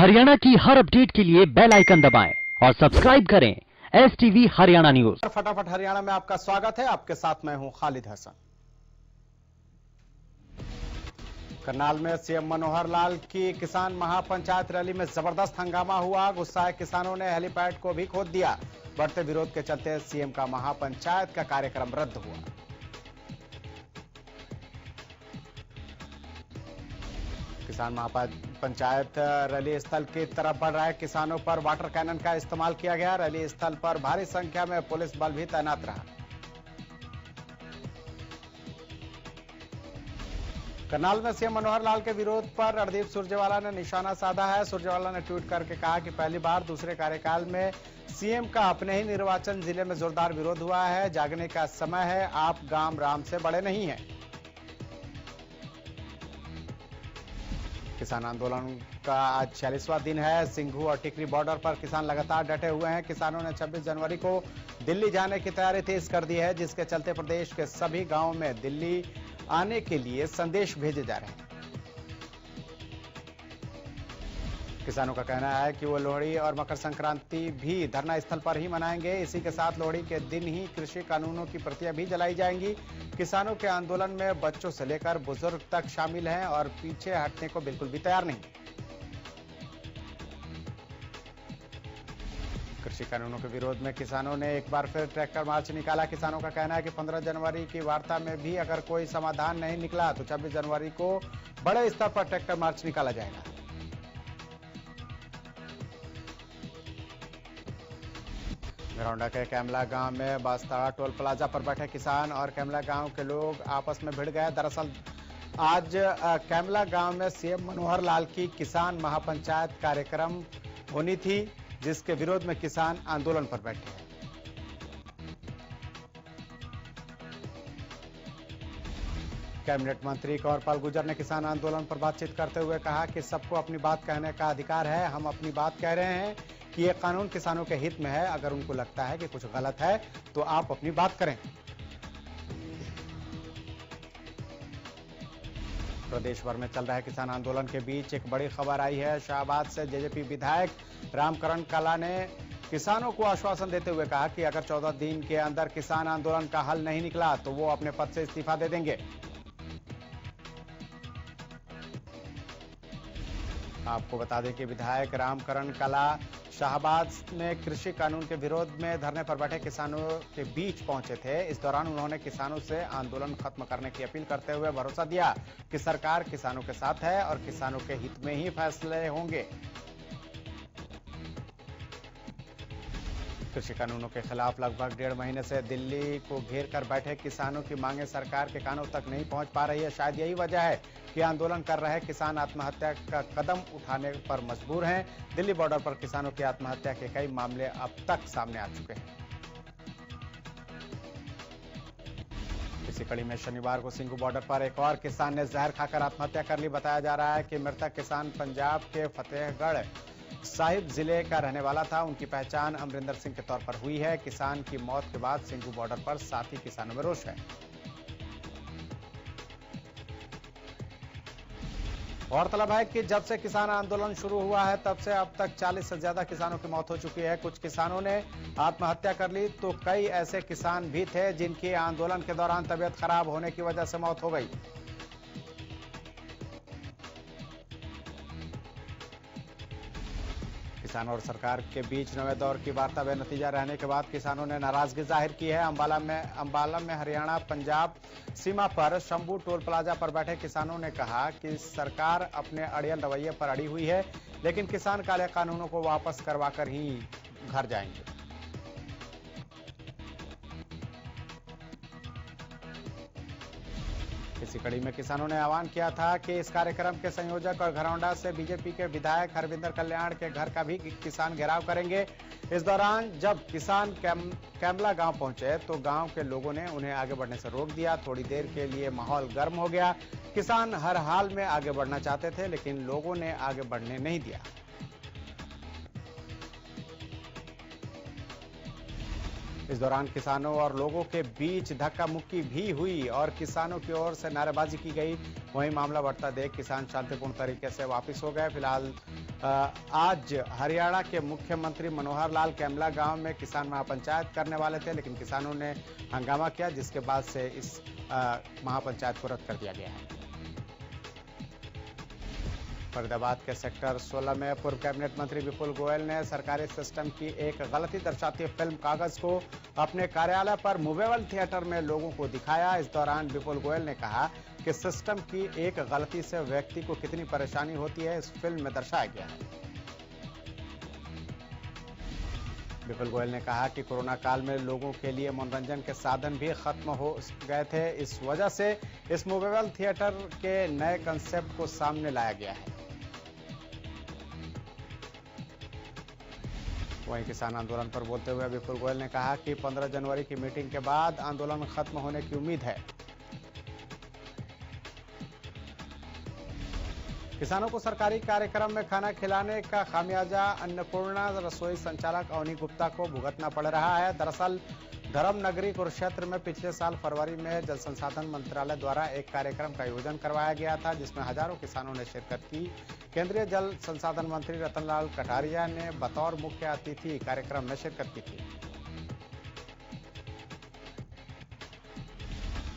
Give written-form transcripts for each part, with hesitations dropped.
हरियाणा की हर अपडेट के लिए बेल आइकन दबाएं और सब्सक्राइब करें STV हरियाणा न्यूज। फटाफट हरियाणा में आपका स्वागत है। आपके साथ मैं हूं खालिद हसन। करनाल में सीएम मनोहर लाल की किसान महापंचायत रैली में जबरदस्त हंगामा हुआ। गुस्साए किसानों ने हेलीपैड को भी खोद दिया। बढ़ते विरोध के चलते सीएम का महापंचायत का कार्यक्रम रद्द हुआ। किसान महापंचायत रैली स्थल की तरफ बढ़ रहा है। किसानों पर वाटर कैनन का इस्तेमाल किया गया। रैली स्थल पर भारी संख्या में पुलिस बल भी तैनात रहा। करनाल में सीएम मनोहर लाल के विरोध पर रणदीप सुरजेवाला ने निशाना साधा है। सुरजेवाला ने ट्वीट करके कहा कि पहली बार दूसरे कार्यकाल में सीएम का अपने ही निर्वाचन जिले में जोरदार विरोध हुआ है। जागने का समय है, आप गांव राम से बड़े नहीं हैं। किसान आंदोलन का आज 46वां दिन है। सिंघू और टिकरी बॉर्डर पर किसान लगातार डटे हुए हैं। किसानों ने 26 जनवरी को दिल्ली जाने की तैयारी तेज कर दी है, जिसके चलते प्रदेश के सभी गांवों में दिल्ली आने के लिए संदेश भेजे जा रहे हैं। किसानों का कहना है कि वो लोहड़ी और मकर संक्रांति भी धरना स्थल पर ही मनाएंगे। इसी के साथ लोहड़ी के दिन ही कृषि कानूनों की प्रतियां भी जलाई जाएंगी। किसानों के आंदोलन में बच्चों से लेकर बुजुर्ग तक शामिल हैं और पीछे हटने को बिल्कुल भी तैयार नहीं। कृषि कानूनों के विरोध में किसानों ने एक बार फिर ट्रैक्टर मार्च निकाला। किसानों का कहना है कि 15 जनवरी की वार्ता में भी अगर कोई समाधान नहीं निकला तो 26 जनवरी को बड़े स्तर पर ट्रैक्टर मार्च निकाला जाएगा। घरौंडा के कैमला गांव में बास्ताड़ा टोल प्लाजा पर बैठे किसान और कैमला गांव के लोग आपस में भिड़ गए। दरअसल आज कैमला गांव में सीएम मनोहर लाल की किसान महापंचायत कार्यक्रम होनी थी, जिसके विरोध में किसान आंदोलन पर बैठे हैं। कैबिनेट मंत्री कौरपाल गुर्जर ने किसान आंदोलन पर बातचीत करते हुए कहा कि सबको अपनी बात कहने का अधिकार है। हम अपनी बात कह रहे हैं कि ये कानून किसानों के हित में है। अगर उनको लगता है कि कुछ गलत है तो आप अपनी बात करें। प्रदेश भर में चल रहे किसान आंदोलन के बीच एक बड़ी खबर आई है। शाहबाद से जेजेपी विधायक रामकरण कला ने किसानों को आश्वासन देते हुए कहा कि अगर 14 दिन के अंदर किसान आंदोलन का हल नहीं निकला तो वो अपने पद से इस्तीफा दे देंगे। आपको बता दें कि विधायक रामकरण कला शाहबाद में कृषि कानून के विरोध में धरने पर बैठे किसानों के बीच पहुंचे थे। इस दौरान उन्होंने किसानों से आंदोलन खत्म करने की अपील करते हुए भरोसा दिया कि सरकार किसानों के साथ है और किसानों के हित में ही फैसले होंगे। कृषि कानूनों के खिलाफ लगभग 1.5 महीने से दिल्ली को घेर कर बैठे किसानों की मांगे सरकार के कानों तक नहीं पहुंच पा रही है। शायद यही वजह है कि आंदोलन कर रहे किसान आत्महत्या का कदम उठाने पर मजबूर हैं। दिल्ली बॉर्डर पर किसानों की आत्महत्या के कई मामले अब तक सामने आ चुके हैं। इसी कड़ी में शनिवार को सिंघू बॉर्डर पर एक और किसान ने जहर खाकर आत्महत्या कर ली। बताया जा रहा है कि मृतक किसान पंजाब के फतेहगढ़ साहिब जिले का रहने वाला था। उनकी पहचान अमरिंदर सिंह के तौर पर हुई है। किसान की मौत के बाद सिंघू बॉर्डर पर साथी किसानों में रोष है। गौरतलब है कि जब से किसान आंदोलन शुरू हुआ है तब से अब तक 40 से ज्यादा किसानों की मौत हो चुकी है। कुछ किसानों ने आत्महत्या कर ली तो कई ऐसे किसान भी थे जिनकी आंदोलन के दौरान तबीयत खराब होने की वजह से मौत हो गई। किसानों और सरकार के बीच नवे दौर की वार्ता बेनतीजा रहने के बाद किसानों ने नाराजगी जाहिर की है। अंबाला में हरियाणा पंजाब सीमा पर शंभू टोल प्लाजा पर बैठे किसानों ने कहा कि सरकार अपने अड़ियल रवैये पर अड़ी हुई है, लेकिन किसान काले कानूनों को वापस करवाकर ही घर जाएंगे। इसी कड़ी में किसानों ने आह्वान किया था कि इस कार्यक्रम के संयोजक और घरौंडा से बीजेपी के विधायक हरविंदर कल्याण के घर का भी किसान घेराव करेंगे। इस दौरान जब किसान कैमला गांव पहुंचे तो गांव के लोगों ने उन्हें आगे बढ़ने से रोक दिया। थोड़ी देर के लिए माहौल गर्म हो गया। किसान हर हाल में आगे बढ़ना चाहते थे, लेकिन लोगों ने आगे बढ़ने नहीं दिया। इस दौरान किसानों और लोगों के बीच धक्का मुक्की भी हुई और किसानों की ओर से नारेबाजी की गई। वहीं मामला बढ़ता देख किसान शांतिपूर्ण तरीके से वापस हो गए। फिलहाल आज हरियाणा के मुख्यमंत्री मनोहर लाल कैमला गांव में किसान महापंचायत करने वाले थे, लेकिन किसानों ने हंगामा किया, जिसके बाद से इस महापंचायत को रद्द कर दिया गया है। फरीदाबाद के सेक्टर 16 में पूर्व कैबिनेट मंत्री विपुल गोयल ने सरकारी सिस्टम की एक गलती दर्शाती फिल्म कागज को अपने कार्यालय पर मूवेबल थिएटर में लोगों को दिखाया। इस दौरान विपुल गोयल ने कहा कि सिस्टम की एक गलती से व्यक्ति को कितनी परेशानी होती है, इस फिल्म में दर्शाया गया है। विपुल गोयल ने कहा कि कोरोना काल में लोगों के लिए मनोरंजन के साधन भी खत्म हो गए थे, इस वजह से इस मूवेबल थिएटर के नए कंसेप्ट को सामने लाया गया है। वहीं किसान आंदोलन पर बोलते हुए विपुल गोयल ने कहा कि 15 जनवरी की मीटिंग के बाद आंदोलन खत्म होने की उम्मीद है। किसानों को सरकारी कार्यक्रम में खाना खिलाने का खामियाजा अन्नपूर्णा रसोई संचालक अवनी गुप्ता को भुगतना पड़ रहा है। दरअसल धर्मनगरी कुरुक्षेत्र में पिछले साल फरवरी में जल संसाधन मंत्रालय द्वारा एक कार्यक्रम का आयोजन करवाया गया था, जिसमें हजारों किसानों ने शिरकत की। केंद्रीय जल संसाधन मंत्री रतनलाल कटारिया ने बतौर मुख्य अतिथि कार्यक्रम में शिरकत की थी।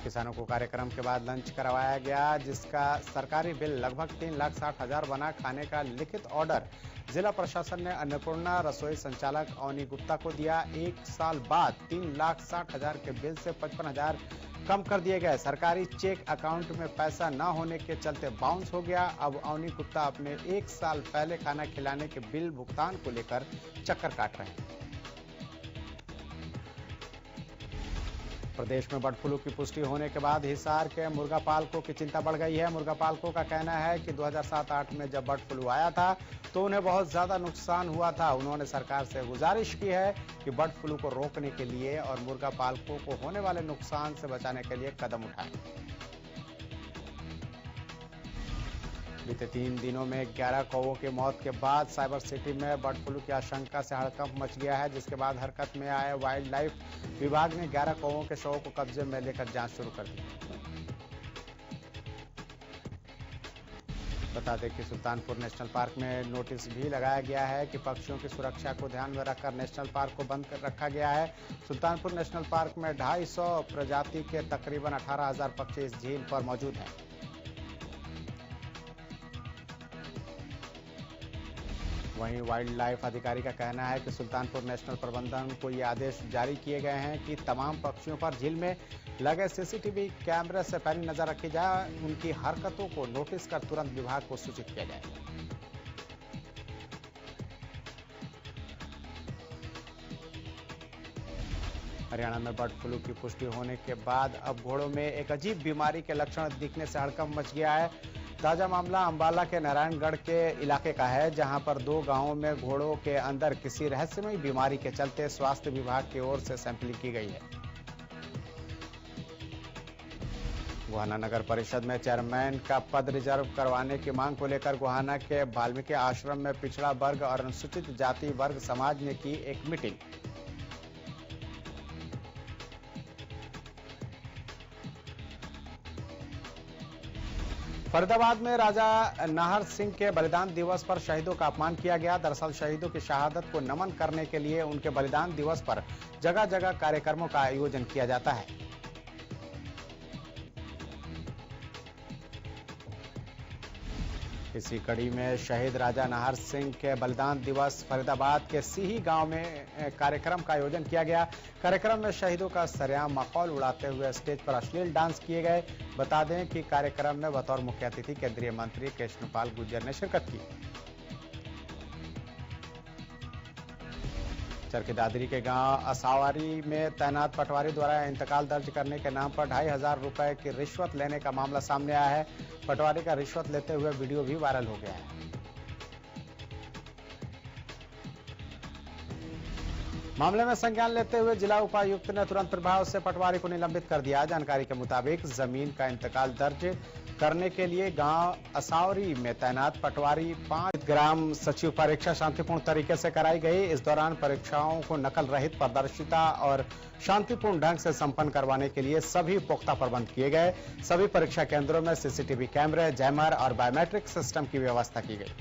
किसानों को कार्यक्रम के बाद लंच करवाया गया, जिसका सरकारी बिल लगभग 3,60,000 बना। खाने का लिखित ऑर्डर जिला प्रशासन ने अन्नपूर्णा रसोई संचालक अवनी गुप्ता को दिया। एक साल बाद 3,60,000 के बिल से 55,000 कम कर दिए गए। सरकारी चेक अकाउंट में पैसा न होने के चलते बाउंस हो गया। अब अवनी गुप्ता अपने एक साल पहले खाना खिलाने के बिल भुगतान को लेकर चक्कर काट रहे हैं। प्रदेश में बर्ड फ्लू की पुष्टि होने के बाद हिसार के मुर्गा पालकों की चिंता बढ़ गई है। मुर्गा पालकों का कहना है कि 2007-8 में जब बर्ड फ्लू आया था तो उन्हें बहुत ज्यादा नुकसान हुआ था। उन्होंने सरकार से गुजारिश की है कि बर्ड फ्लू को रोकने के लिए और मुर्गा पालकों को होने वाले नुकसान से बचाने के लिए कदम उठाएं। बीते 3 दिनों में 11 कौवों की मौत के बाद साइबर सिटी में बर्ड फ्लू की आशंका से हड़कंप मच गया है, जिसके बाद हरकत में आए वाइल्ड लाइफ विभाग ने 11 कौवों के शवों को कब्जे में लेकर जांच शुरू कर दी। बता दें कि सुल्तानपुर नेशनल पार्क में नोटिस भी लगाया गया है कि पक्षियों की सुरक्षा को ध्यान में रखकर नेशनल पार्क को बंद कर रखा गया है। सुल्तानपुर नेशनल पार्क में 250 प्रजाति के तकरीबन 18,000 पक्षी इस झील पर मौजूद हैं। वहीं वाइल्ड लाइफ अधिकारी का कहना है कि सुल्तानपुर नेशनल प्रबंधन को ये आदेश जारी किए गए हैं कि तमाम पक्षियों पर झील में लगे सीसीटीवी कैमरे से पैनी नजर रखी जाए। उनकी हरकतों को नोटिस कर तुरंत विभाग को सूचित किया जाए। हरियाणा में बर्ड फ्लू की पुष्टि होने के बाद अब घोड़ों में एक अजीब बीमारी के लक्षण दिखने से हड़कंप मच गया है। ताजा मामला अंबाला के नारायणगढ़ के इलाके का है, जहां पर 2 गांवों में घोड़ों के अंदर किसी रहस्यमयी बीमारी के चलते स्वास्थ्य विभाग की ओर से सैंपलिंग की गई है। गोहाना नगर परिषद में चेयरमैन का पद रिजर्व करवाने की मांग को लेकर गोहाना के वाल्मीकि आश्रम में पिछड़ा वर्ग और अनुसूचित जाति वर्ग समाज ने की एक मीटिंग। फरीदाबाद में राजा नाहर सिंह के बलिदान दिवस पर शहीदों का अपमान किया गया। दरअसल शहीदों की शहादत को नमन करने के लिए उनके बलिदान दिवस पर जगह जगह कार्यक्रमों का आयोजन किया जाता है। इसी कड़ी में शहीद राजा नाहर सिंह के बलिदान दिवस फरीदाबाद के सीही गांव में कार्यक्रम का आयोजन किया गया। कार्यक्रम में शहीदों का सरेआम माहौल उड़ाते हुए स्टेज पर अश्लील डांस किए गए। बता दें कि कार्यक्रम में बतौर मुख्य अतिथि केंद्रीय मंत्री कृष्णपाल गुर्जर ने शिरकत की। चरखी दादरी के गांव असावारी में तैनात पटवारी द्वारा इंतकाल दर्ज करने के नाम पर 2,500 रुपए की रिश्वत लेने का मामला सामने आया है। पटवारी का रिश्वत लेते हुए वीडियो भी वायरल हो गया है। मामले में संज्ञान लेते हुए जिला उपायुक्त ने तुरंत प्रभाव से पटवारी को निलंबित कर दिया। जानकारी के मुताबिक जमीन का इंतकाल दर्ज करने के लिए गांव असावरी में तैनात पटवारी 5 ग्राम सचिव परीक्षा शांतिपूर्ण तरीके से कराई गई। इस दौरान परीक्षाओं को नकल रहित, पारदर्शिता और शांतिपूर्ण ढंग से संपन्न करवाने के लिए सभी पुख्ता प्रबंध किए गए। सभी परीक्षा केंद्रों में सीसीटीवी कैमरे, जैमर और बायोमेट्रिक सिस्टम की व्यवस्था की गई।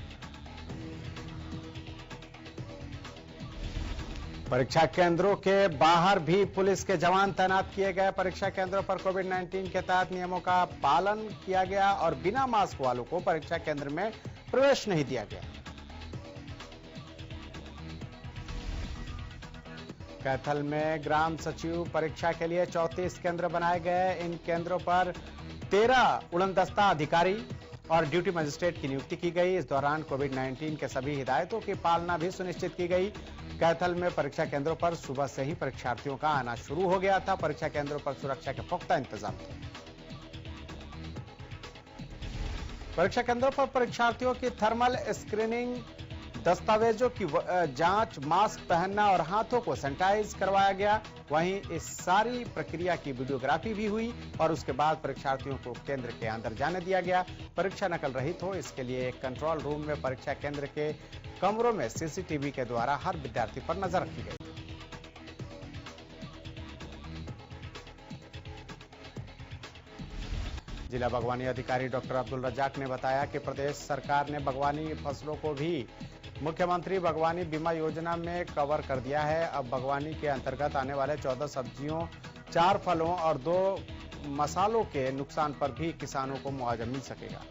परीक्षा केंद्रों के बाहर भी पुलिस के जवान तैनात किए गए। परीक्षा केंद्रों पर कोविड-19 के तहत नियमों का पालन किया गया और बिना मास्क वालों को परीक्षा केंद्र में प्रवेश नहीं दिया गया। कैथल में ग्राम सचिव परीक्षा के लिए 34 केंद्र बनाए गए। इन केंद्रों पर 13 उड़नदस्ता अधिकारी और ड्यूटी मजिस्ट्रेट की नियुक्ति की गई। इस दौरान कोविड-19 के सभी हिदायतों की पालना भी सुनिश्चित की गई। कैथल में परीक्षा केंद्रों पर सुबह से ही परीक्षार्थियों का आना शुरू हो गया था। परीक्षा केंद्रों पर सुरक्षा के पुख्ता इंतजाम थे। परीक्षा केंद्रों पर परीक्षार्थियों की थर्मल स्क्रीनिंग, दस्तावेजों की जांच, मास्क पहनना और हाथों को सैनिटाइज करवाया गया। वहीं इस सारी प्रक्रिया की वीडियोग्राफी भी हुई और उसके बाद परीक्षार्थियों को केंद्र के अंदर जाने दिया गया। परीक्षा नकल रहित हो, इसके लिए एक कंट्रोल रूम में परीक्षा केंद्र के कमरों में सीसीटीवी के द्वारा हर विद्यार्थी पर नजर रखी गई। जिला बागवानी अधिकारी डॉक्टर अब्दुल रज्जाक ने बताया कि प्रदेश सरकार ने बागवानी फसलों को भी मुख्यमंत्री बागवानी बीमा योजना में कवर कर दिया है। अब बागवानी के अंतर्गत आने वाले 14 सब्जियों, 4 फलों और 2 मसालों के नुकसान पर भी किसानों को मुआवजा मिल सकेगा।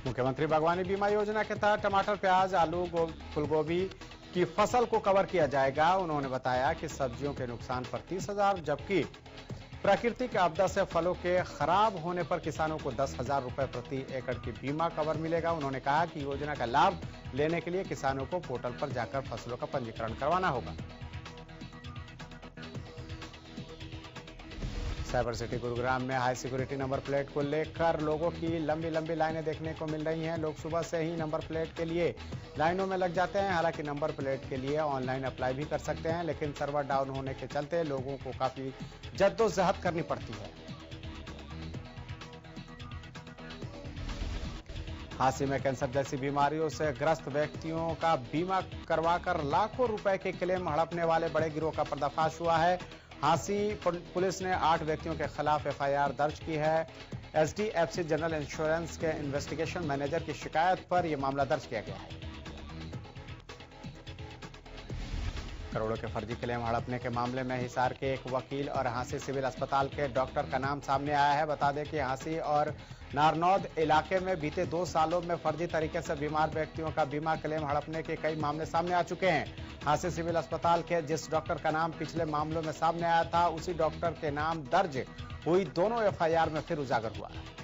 मुख्यमंत्री बागवानी बीमा योजना के तहत टमाटर, प्याज, आलू, फूलगोभी की फसल को कवर किया जाएगा। उन्होंने बताया कि सब्जियों के नुकसान पर 30,000, जबकि प्राकृतिक आपदा से फलों के खराब होने पर किसानों को 10,000 रुपए प्रति एकड़ की बीमा कवर मिलेगा। उन्होंने कहा कि योजना का लाभ लेने के लिए किसानों को पोर्टल पर जाकर फसलों का पंजीकरण करवाना होगा। साइबर सिटी गुरुग्राम में हाई सिक्योरिटी नंबर प्लेट को लेकर लोगों की लंबी लाइनें देखने को मिल रही हैं। लोग सुबह से ही नंबर प्लेट के लिए लाइनों में लग जाते हैं। हालांकि नंबर प्लेट के लिए ऑनलाइन अप्लाई भी कर सकते हैं, लेकिन सर्वर डाउन होने के चलते लोगों को काफी जद्दोजहद करनी पड़ती है। खांसी में कैंसर जैसी बीमारियों से ग्रस्त व्यक्तियों का बीमा करवाकर लाखों रुपए के क्लेम हड़पने वाले बड़े गिरोह का पर्दाफाश हुआ है। हांसी पुलिस ने 8 व्यक्तियों के खिलाफ एफआईआर दर्ज की है। एचडीएफसी जनरल इंश्योरेंस के इन्वेस्टिगेशन मैनेजर की शिकायत पर यह मामला दर्ज किया गया है। करोड़ों के फर्जी क्लेम हड़पने के मामले में हिसार के एक वकील और हांसी सिविल अस्पताल के डॉक्टर का नाम सामने आया है। बता दें कि हांसी और नारनौद इलाके में बीते 2 सालों में फर्जी तरीके से बीमार व्यक्तियों का बीमा क्लेम हड़पने के कई मामले सामने आ चुके हैं। हांसी सिविल अस्पताल के जिस डॉक्टर का नाम पिछले मामलों में सामने आया था, उसी डॉक्टर के नाम दर्ज हुई दोनों एफआईआर में फिर उजागर हुआ है।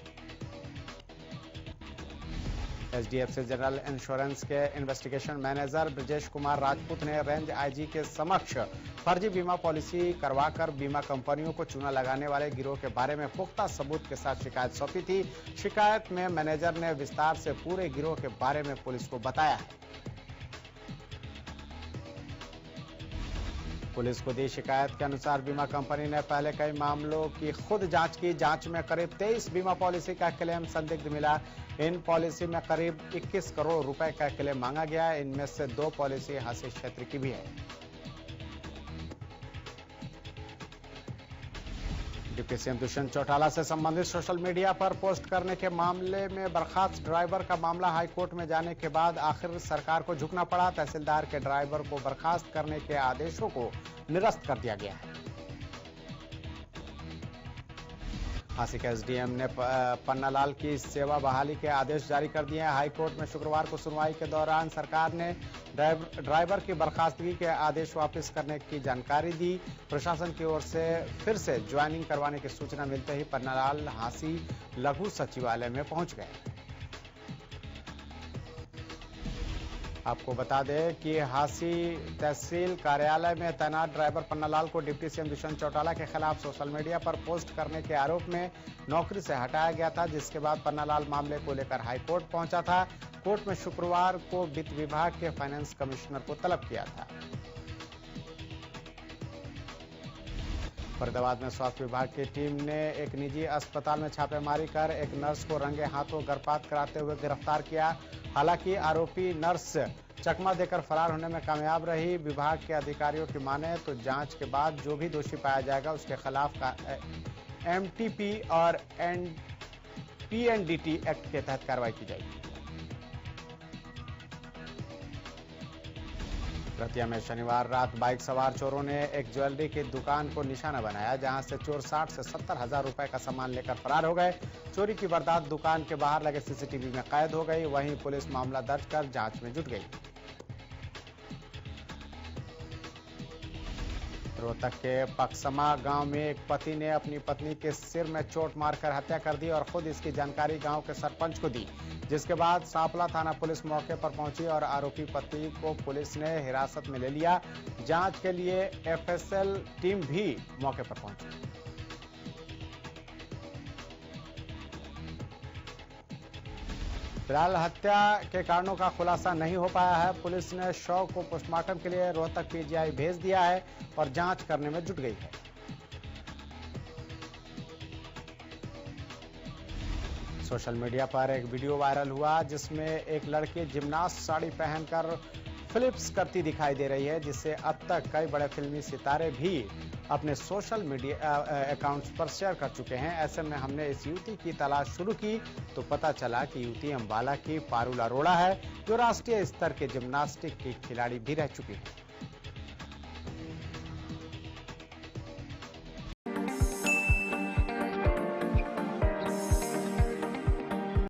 एचडीएफसी जनरल इंश्योरेंस के इन्वेस्टिगेशन मैनेजर ब्रजेश कुमार राजपूत ने रेंज आईजी के समक्ष फर्जी बीमा पॉलिसी करवाकर बीमा कंपनियों को चूना लगाने वाले गिरोह के बारे में पुख्ता सबूत के साथ शिकायत सौंपी थी। शिकायत में मैनेजर ने विस्तार से पूरे गिरोह के बारे में पुलिस को बताया है। पुलिस को दी शिकायत के अनुसार बीमा कंपनी ने पहले कई मामलों की खुद जांच की। जांच में करीब 23 बीमा पॉलिसी का क्लेम संदिग्ध मिला। इन पॉलिसी में करीब 21 करोड़ रुपए का क्लेम मांगा गया। इनमें से 2 पॉलिसी हांसी क्षेत्र की भी है। डिप्टी सीएम दुष्यंत चौटाला से संबंधित सोशल मीडिया पर पोस्ट करने के मामले में बर्खास्त ड्राइवर का मामला हाईकोर्ट में जाने के बाद आखिर सरकार को झुकना पड़ा। तहसीलदार के ड्राइवर को बर्खास्त करने के आदेशों को निरस्त कर दिया गया है। हांसी के एसडीएम ने पन्नालाल की सेवा बहाली के आदेश जारी कर दिए हैं। हाईकोर्ट में शुक्रवार को सुनवाई के दौरान सरकार ने ड्राइवर की बर्खास्तगी के आदेश वापस करने की जानकारी दी। प्रशासन की ओर से फिर से ज्वाइनिंग करवाने की सूचना मिलते ही पन्नालाल हांसी लघु सचिवालय में पहुंच गए। आपको बता दें कि हासी तहसील कार्यालय में तैनात ड्राइवर पन्नालाल को डिप्टी सीएम दुष्यंत चौटाला के खिलाफ सोशल मीडिया पर पोस्ट करने के आरोप में नौकरी से हटाया गया था, जिसके बाद पन्नालाल मामले को लेकर हाईकोर्ट पहुंचा था। कोर्ट में शुक्रवार को वित्त विभाग के फाइनेंस कमिश्नर को तलब किया था। फरीदाबाद में स्वास्थ्य विभाग की टीम ने एक निजी अस्पताल में छापेमारी कर एक नर्स को रंगे हाथों गर्भपात कराते हुए गिरफ्तार किया। हालांकि आरोपी नर्स चकमा देकर फरार होने में कामयाब रही। विभाग के अधिकारियों की माने तो जांच के बाद जो भी दोषी पाया जाएगा उसके खिलाफ एमटीपी और पीएनडीटी एक्ट के तहत कार्रवाई की जाएगी। रतिया में शनिवार रात बाइक सवार चोरों ने एक ज्वेलरी की दुकान को निशाना बनाया, जहां से चोर 60 से 70 हजार रुपए का सामान लेकर फरार हो गए। चोरी की वारदात दुकान के बाहर लगे सीसीटीवी में कैद हो गई। वहीं पुलिस मामला दर्ज कर जांच में जुट गई। रोहतक के पकसमा गांव में एक पति ने अपनी पत्नी के सिर में चोट मारकर हत्या कर दी और खुद इसकी जानकारी गांव के सरपंच को दी, जिसके बाद सांपला थाना पुलिस मौके पर पहुंची और आरोपी पति को पुलिस ने हिरासत में ले लिया। जांच के लिए एफएसएल टीम भी मौके पर पहुंची। फिलहाल हत्या के कारणों का खुलासा नहीं हो पाया है। पुलिस ने शव को पोस्टमार्टम के लिए रोहतक पीजीआई भेज दिया है और जांच करने में जुट गई है। सोशल मीडिया पर एक वीडियो वायरल हुआ जिसमें एक लड़की जिम्नास्ट साड़ी पहनकर फ्लिप्स करती दिखाई दे रही है, जिससे अब तक कई बड़े फिल्मी सितारे भी अपने सोशल मीडिया अकाउंट्स पर शेयर कर चुके हैं। ऐसे में हमने इस युवती की तलाश शुरू की तो पता चला कि युवती अंबाला की पारुल अरोड़ा है, जो राष्ट्रीय स्तर के जिम्नास्टिक की खिलाड़ी भी रह चुकी है।